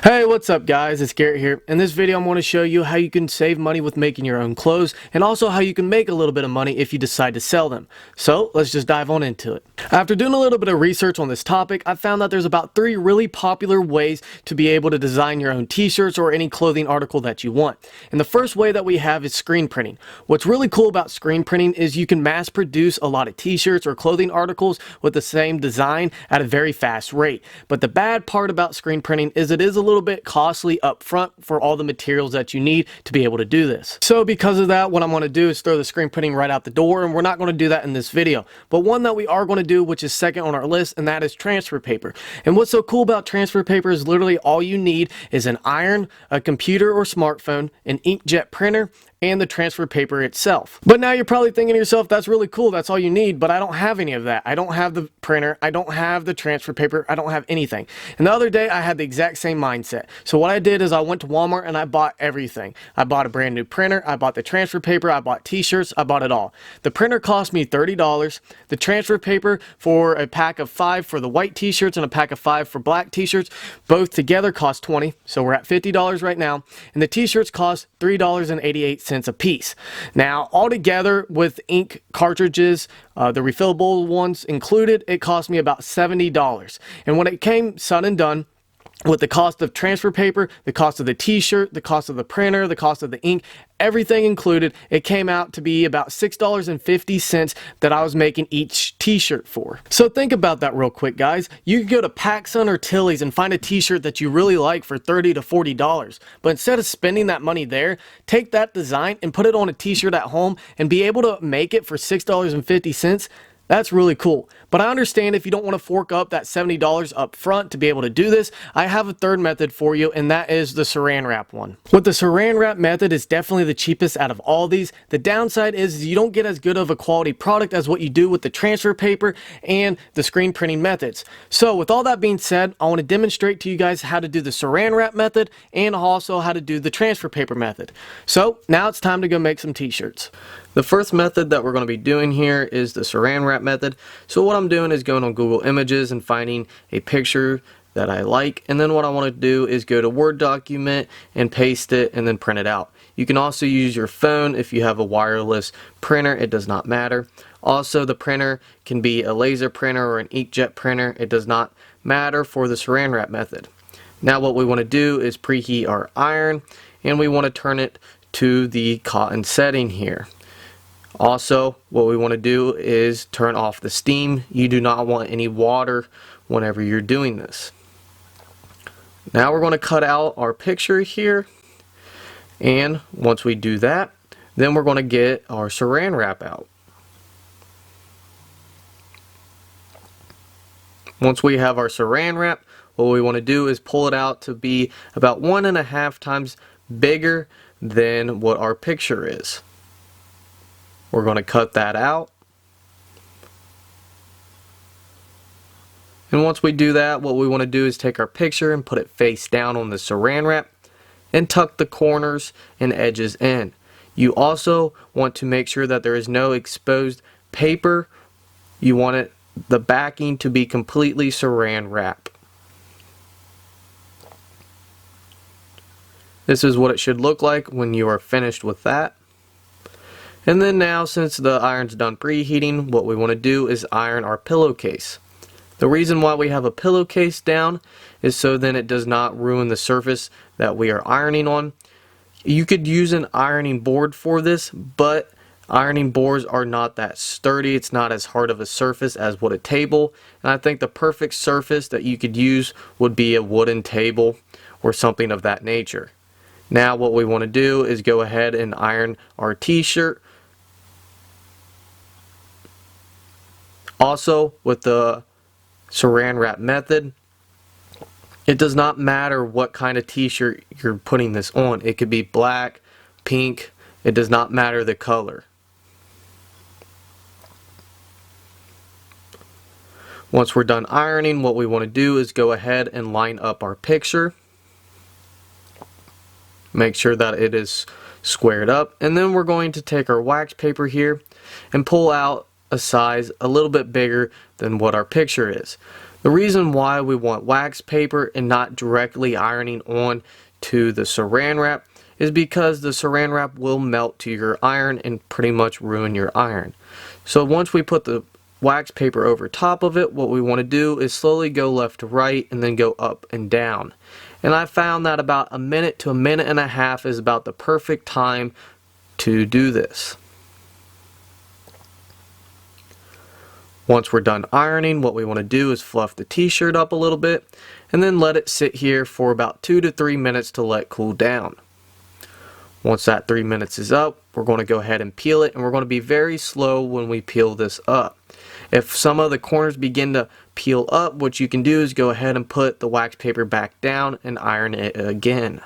Hey, what's up guys? It's Garrett here. In this video I'm going to show you how you can save money with making your own clothes and also how you can make a little bit of money if you decide to sell them. So let's just dive on into it. After doing a little bit of research on this topic, I found that there's about 3 really popular ways to be able to design your own t-shirts or any clothing article that you want. And the first way that we have is screen printing. What's really cool about screen printing is you can mass produce a lot of t-shirts or clothing articles with the same design at a very fast rate. But the bad part about screen printing is it is a little bit costly up front for all the materials that you need to be able to do this. So because of that, what I'm going to do is throw the screen printing right out the door, and we're not going to do that in this video. But one that we are going to do, which is second on our list, and that is transfer paper. And what's so cool about transfer paper is literally all you need is an iron, a computer or smartphone, an inkjet printer, and the transfer paper itself. But now you're probably thinking to yourself, that's really cool, that's all you need, but I don't have any of that. I don't have the printer, I don't have the transfer paper, I don't have anything. And the other day I had the exact same mindset. So what I did is I went to Walmart and I bought everything. I bought a brand new printer, I bought the transfer paper, I bought t-shirts, I bought it all. The printer cost me $30. The transfer paper for a pack of 5 for the white t-shirts and a pack of 5 for black t-shirts, both together cost $20. So we're at $50 right now. And the t-shirts cost $3.88 a piece. Now, altogether with ink cartridges, the refillable ones included, it cost me about $70. And when it came said and done, with the cost of transfer paper, the cost of the t-shirt, the cost of the printer, the cost of the ink, everything included, it came out to be about $6.50 that I was making each t-shirt for. So think about that real quick, guys. You could go to PacSun or Tilly's and find a t-shirt that you really like for $30 to $40. But instead of spending that money there, take that design and put it on a t-shirt at home and be able to make it for $6.50. That's really cool. But I understand if you don't want to fork up that $70 up front to be able to do this, I have a third method for you, and that is the saran wrap one. With the saran wrap method, is definitely the cheapest out of all these. The downside is you don't get as good of a quality product as what you do with the transfer paper and the screen printing methods. So with all that being said, I want to demonstrate to you guys how to do the saran wrap method and also how to do the transfer paper method. So now it's time to go make some t-shirts. The first method that we're going to be doing here is the saran wrap method. So what I'm doing is going on Google Images and finding a picture that I like, and then what I want to do is go to Word document and paste it and then print it out. You can also use your phone if you have a wireless printer, it does not matter. Also, the printer can be a laser printer or an inkjet printer, it does not matter for the saran wrap method. Now what we want to do is preheat our iron, and we want to turn it to the cotton setting here. Also, what we want to do is turn off the steam. You do not want any water whenever you're doing this. Now we're going to cut out our picture here, and once we do that, then we're going to get our saran wrap out. Once we have our saran wrap, what we want to do is pull it out to be about 1.5 times bigger than what our picture is. We're going to cut that out. And once we do that, what we want to do is take our picture and put it face down on the saran wrap and tuck the corners and edges in. You also want to make sure that there is no exposed paper. You want the backing to be completely saran wrap. This is what it should look like when you are finished with that. And then now, since the iron's done preheating, what we want to do is iron our pillowcase. The reason why we have a pillowcase down is so then it does not ruin the surface that we are ironing on. You could use an ironing board for this, but ironing boards are not that sturdy. It's not as hard of a surface as what a table. And I think the perfect surface that you could use would be a wooden table or something of that nature. Now what we want to do is go ahead and iron our t-shirt. Also, with the saran wrap method, it does not matter what kind of t-shirt you're putting this on. It could be black, pink, it does not matter the color. Once we're done ironing, what we want to do is go ahead and line up our picture. Make sure that it is squared up, and then we're going to take our wax paper here and pull out a size a little bit bigger than what our picture is. The reason why we want wax paper and not directly ironing on to the saran wrap is because the saran wrap will melt to your iron and pretty much ruin your iron. So once we put the wax paper over top of it, what we want to do is slowly go left to right and then go up and down. And I found that about a minute to a minute and a half is about the perfect time to do this. Once we're done ironing, what we want to do is fluff the t-shirt up a little bit and then let it sit here for about 2 to 3 minutes to let it cool down. Once that 3 minutes is up, we're going to go ahead and peel it, and we're going to be very slow when we peel this up. If some of the corners begin to peel up, what you can do is go ahead and put the wax paper back down and iron it again.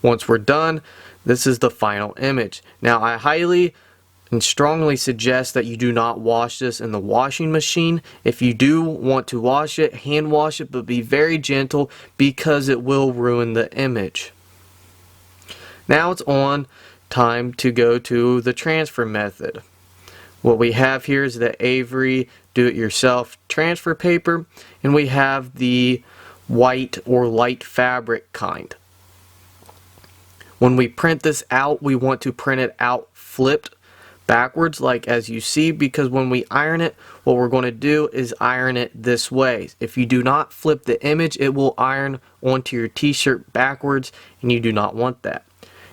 Once we're done, this is the final image. Now I highly and strongly suggest that you do not wash this in the washing machine. If you do want to wash it, hand wash it, but be very gentle because it will ruin the image. Now it's on time to go to the transfer method. What we have here is the Avery do-it-yourself transfer paper, and we have the white or light fabric kind. When we print this out, we want to print it out flipped backwards like as you see, because when we iron it, what we're going to do is iron it this way. If you do not flip the image, it will iron onto your t-shirt backwards, and you do not want that.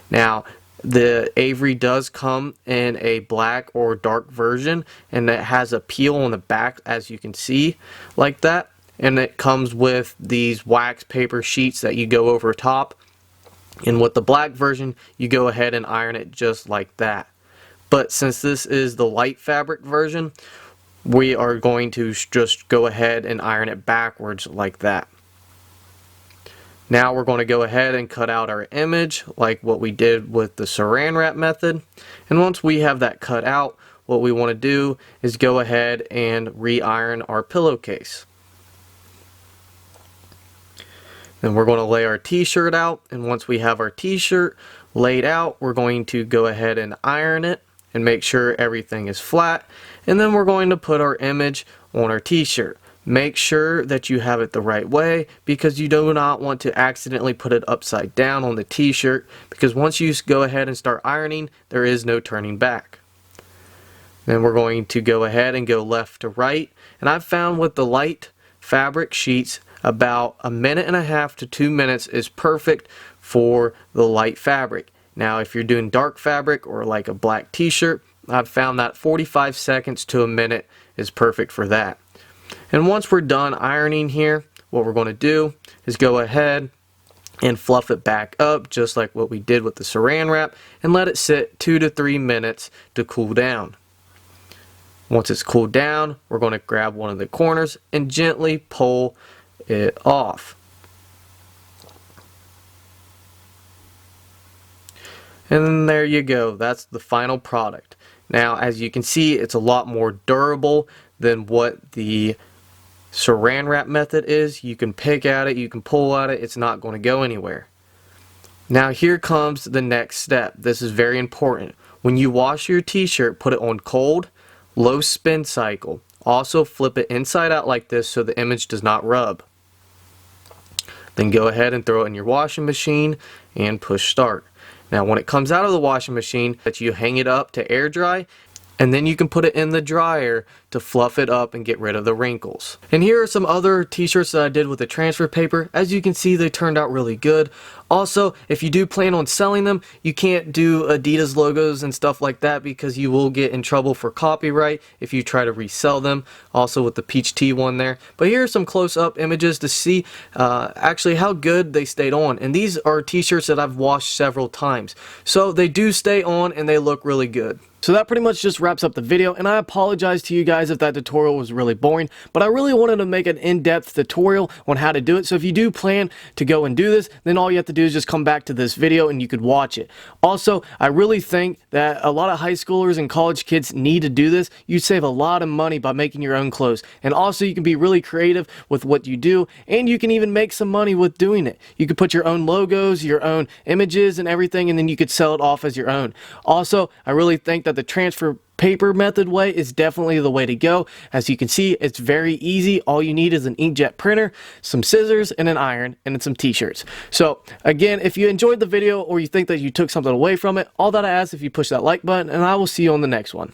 Now the Avery does come in a black or dark version, and it has a peel on the back as you can see like that, and it comes with these wax paper sheets that you go over top. And with the black version, you go ahead and iron it just like that. But since this is the light fabric version, we are going to just go ahead and iron it backwards like that. Now we're going to go ahead and cut out our image like what we did with the saran wrap method. And once we have that cut out, what we want to do is go ahead and re-iron our pillowcase. Then we're going to lay our t-shirt out, and once we have our t-shirt laid out, we're going to go ahead and iron it and make sure everything is flat, and then we're going to put our image on our t-shirt. Make sure that you have it the right way, because you do not want to accidentally put it upside down on the t-shirt, because once you go ahead and start ironing, there is no turning back. Then we're going to go ahead and go left to right, and I've found with the light fabric sheets about a minute and a half to 2 minutes is perfect for the light fabric. Now if you're doing dark fabric or like a black t-shirt, I've found that 45 seconds to a minute is perfect for that. And once we're done ironing here, what we're going to do is go ahead and fluff it back up just like what we did with the saran wrap, and let it sit 2 to 3 minutes to cool down. Once it's cooled down, we're going to grab one of the corners and gently pull it off. And then there you go, that's the final product. Now as you can see, it's a lot more durable than what the saran wrap method is. You can pick at it, you can pull at it, it's not going to go anywhere. Now here comes the next step. This is very important. When you wash your t-shirt, put it on cold, low spin cycle. Also flip it inside out like this so the image does not rub. Then go ahead and throw it in your washing machine and push start. Now when it comes out of the washing machine, that you hang it up to air dry, and then you can put it in the dryer to fluff it up and get rid of the wrinkles. And here are some other t-shirts that I did with the transfer paper. As you can see, they turned out really good. Also, if you do plan on selling them, you can't do Adidas logos and stuff like that, because you will get in trouble for copyright if you try to resell them. Also with the peach tea one there. But here are some close-up images to see actually how good they stayed on. And these are t-shirts that I've washed several times. So they do stay on and they look really good. So that pretty much just wraps up the video, and I apologize to you guys if that tutorial was really boring, but I really wanted to make an in-depth tutorial on how to do it. So if you do plan to go and do this, then all you have to do is just come back to this video and you could watch it. Also, I really think that a lot of high schoolers and college kids need to do this. You save a lot of money by making your own own clothes. And also you can be really creative with what you do, and you can even make some money with doing it. You could put your own logos, your own images and everything, and then you could sell it off as your own. Also, I really think that the transfer paper method way is definitely the way to go. As you can see, it's very easy. All you need is an inkjet printer, some scissors, and an iron, and some t-shirts. So again, if you enjoyed the video or you think that you took something away from it, all that I ask is if you push that like button, and I will see you on the next one.